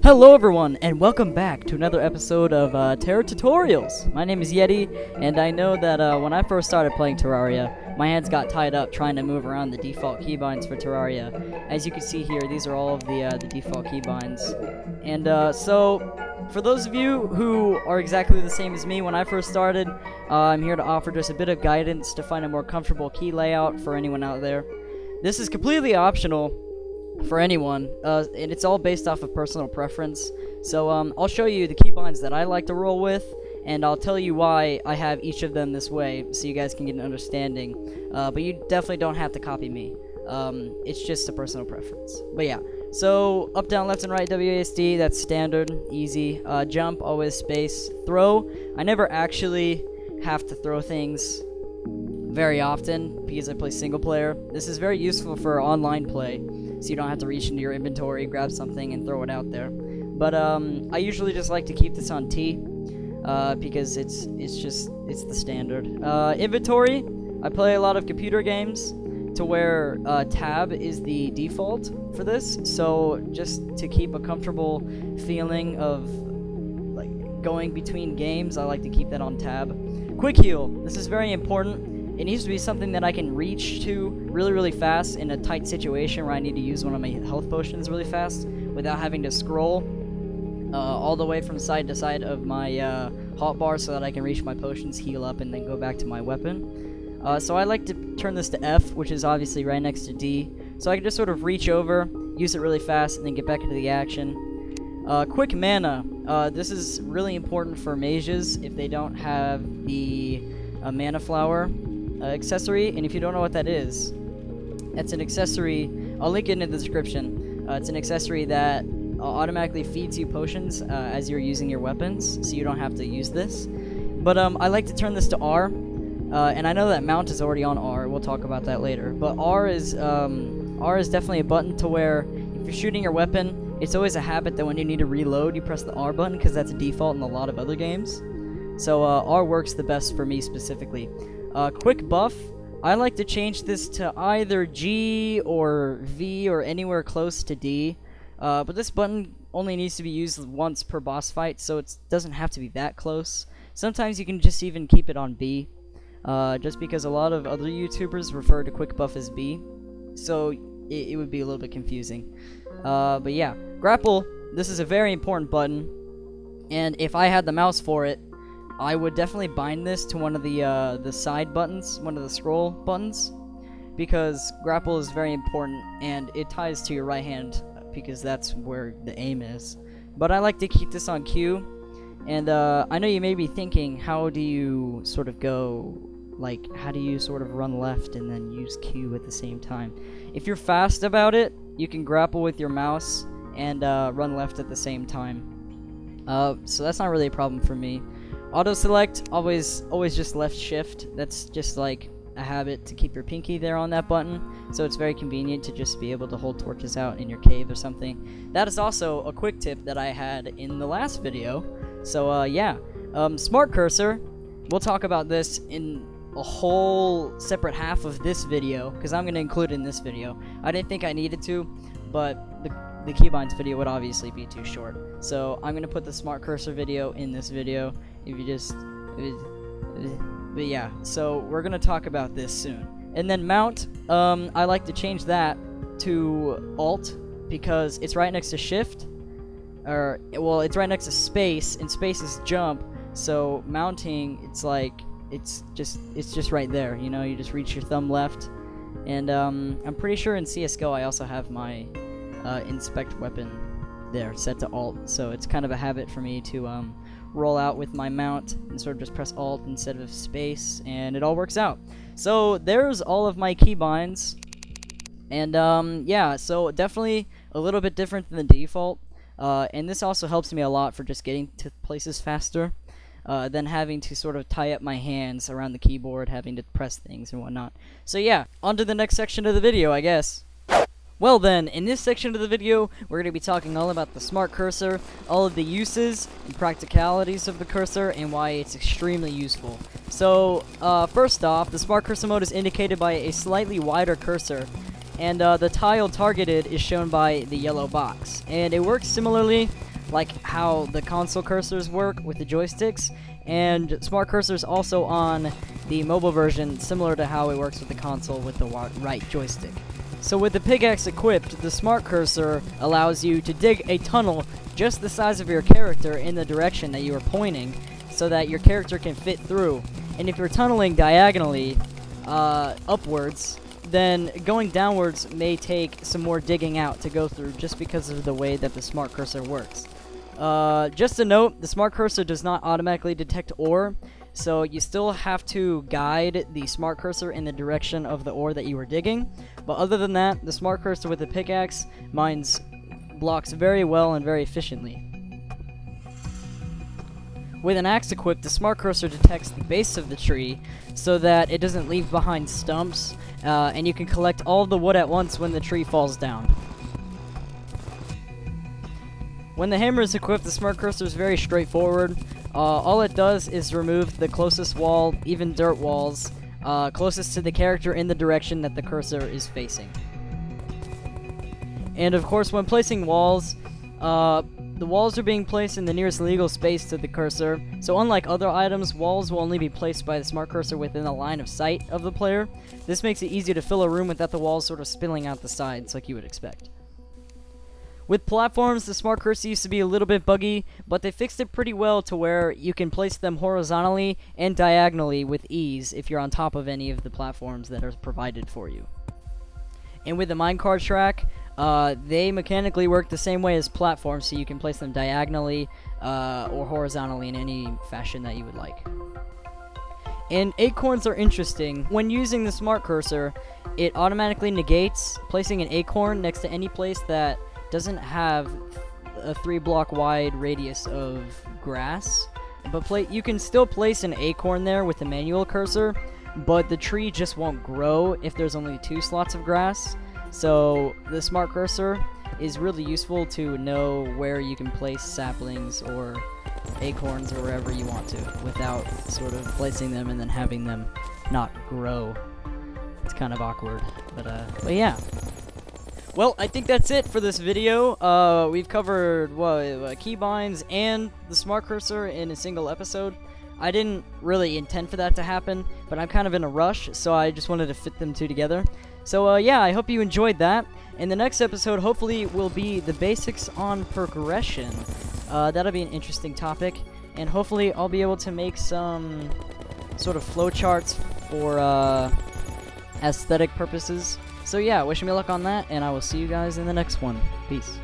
Hello everyone, and welcome back to another episode of Terra-Tutorials. My name is Yeti, and I know that when I first started playing Terraria, my hands got tied up trying to move around the default keybinds for Terraria. As you can see here, these are all of the default keybinds. And so, for those of you who are exactly the same as me when I first started, I'm here to offer just a bit of guidance to find a more comfortable key layout for anyone out there. This is completely optional for anyone, and it's all based off of personal preference. So I'll show you the keybinds that I like to roll with, and I'll tell you why I have each of them this way, so you guys can get an understanding. But you definitely don't have to copy me. It's just a personal preference. But yeah, so up, down, left, and right, WASD, that's standard, easy. Jump, always space. Throw, I never actually have to throw things very often because I play single player. This is very useful for online play, so you don't have to reach into your inventory, grab something, and throw it out there. But I usually just like to keep this on T, because it's the standard. Inventory, I play a lot of computer games to where tab is the default for this, so just to keep a comfortable feeling of like going between games, I like to keep that on tab. Quick heal, this is very important. It needs to be something that I can reach to really fast in a tight situation where I need to use one of my health potions really fast without having to scroll all the way from side to side of my hotbar so that I can reach my potions, heal up, and then go back to my weapon. So I like to turn this to F, which is obviously right next to D, so I can just sort of reach over, use it really fast, and then get back into the action. Quick mana. This is really important for mages if they don't have the mana flower accessory, and if you don't know what that is, it's an accessory, I'll link it in the description. It's an accessory that automatically feeds you potions as you're using your weapons, so you don't have to use this. But I like to turn this to R, and I know that mount is already on R, we'll talk about that later, but R is definitely a button to where if you're shooting your weapon, it's always a habit that when you need to reload, you press the R button, because that's a default in a lot of other games. So R works the best for me specifically. Quick buff, I like to change this to either G or V or anywhere close to D, but this button only needs to be used once per boss fight, so it doesn't have to be that close. Sometimes you can just even keep it on B, just because a lot of other YouTubers refer to quick buff as B, so it would be a little bit confusing. But yeah, grapple, this is a very important button, and if I had the mouse for it, I would definitely bind this to one of the side buttons, one of the scroll buttons, because grapple is very important, and it ties to your right hand, because that's where the aim is. But I like to keep this on Q, and I know you may be thinking, how do you sort of go, like, how do you sort of run left and then use Q at the same time? If you're fast about it, you can grapple with your mouse and run left at the same time. So that's not really a problem for me. Auto select, always just left shift. That's just like a habit to keep your pinky there on that button, so it's very convenient to just be able to hold torches out in your cave or something. That is also a quick tip that I had in the last video. So yeah, smart cursor, we'll talk about this in a whole separate half of this video, because I'm going to include it in this video. I didn't think I needed to, but the keybinds video would obviously be too short. So I'm going to put the smart cursor video in this video. If you just... But yeah, so we're going to talk about this soon. And then mount, I like to change that to Alt, because it's right next to Shift. Or, well, it's right next to Space, and Space is jump. So mounting, it's like, it's just right there, you know, you just reach your thumb left. And I'm pretty sure in CSGO I also have my inspect weapon there set to Alt, so it's kind of a habit for me to roll out with my mount and sort of just press Alt instead of space, and it all works out. So there's all of my keybinds, and yeah, so definitely a little bit different than the default, and this also helps me a lot for just getting to places faster than having to sort of tie up my hands around the keyboard, having to press things and whatnot. So yeah, on to the next section of the video, I guess. Well then, in this section of the video, we're going to be talking all about the smart cursor, all of the uses and practicalities of the cursor, and why it's extremely useful. So, first off, the smart cursor mode is indicated by a slightly wider cursor, and the tile targeted is shown by the yellow box. And it works similarly like how the console cursors work with the joysticks, and smart cursors also on the mobile version, similar to how it works with the console with the right joystick. So with the pickaxe equipped, the smart cursor allows you to dig a tunnel just the size of your character in the direction that you are pointing, so that your character can fit through. And if you're tunneling diagonally upwards, then going downwards may take some more digging out to go through, just because of the way that the smart cursor works. Just a note, the smart cursor does not automatically detect ore, so you still have to guide the smart cursor in the direction of the ore that you are digging. But other than that, the smart cursor with the pickaxe mines blocks very well and very efficiently. With an axe equipped, the smart cursor detects the base of the tree so that it doesn't leave behind stumps, and you can collect all the wood at once when the tree falls down. When the hammer is equipped, the smart cursor is very straightforward. All it does is remove the closest wall, even dirt walls, closest to the character in the direction that the cursor is facing. And of course, when placing walls, the walls are being placed in the nearest legal space to the cursor, so unlike other items, walls will only be placed by the smart cursor within the line of sight of the player. This makes it easier to fill a room without the walls sort of spilling out the sides like you would expect. With platforms, the smart cursor used to be a little bit buggy, but they fixed it pretty well to where you can place them horizontally and diagonally with ease if you're on top of any of the platforms that are provided for you. And with the Minecart Track, they mechanically work the same way as platforms, so you can place them diagonally or horizontally in any fashion that you would like. And acorns are interesting. When using the smart cursor, it automatically negates placing an acorn next to any place that doesn't have a 3-block wide radius of grass. But you can still place an acorn there with the manual cursor, but the tree just won't grow if there's only 2 slots of grass. So the smart cursor is really useful to know where you can place saplings or acorns or wherever you want to without sort of placing them and then having them not grow. It's kind of awkward, but yeah. Well, I think that's it for this video. We've covered keybinds and the smart cursor in a single episode. I didn't really intend for that to happen, but I'm kind of in a rush, so I just wanted to fit them two together. So yeah, I hope you enjoyed that. In the next episode, hopefully, will be the basics on progression. That'll be an interesting topic, and hopefully I'll be able to make some sort of flowcharts for aesthetic purposes. So yeah, wishing me luck on that, and I will see you guys in the next one. Peace.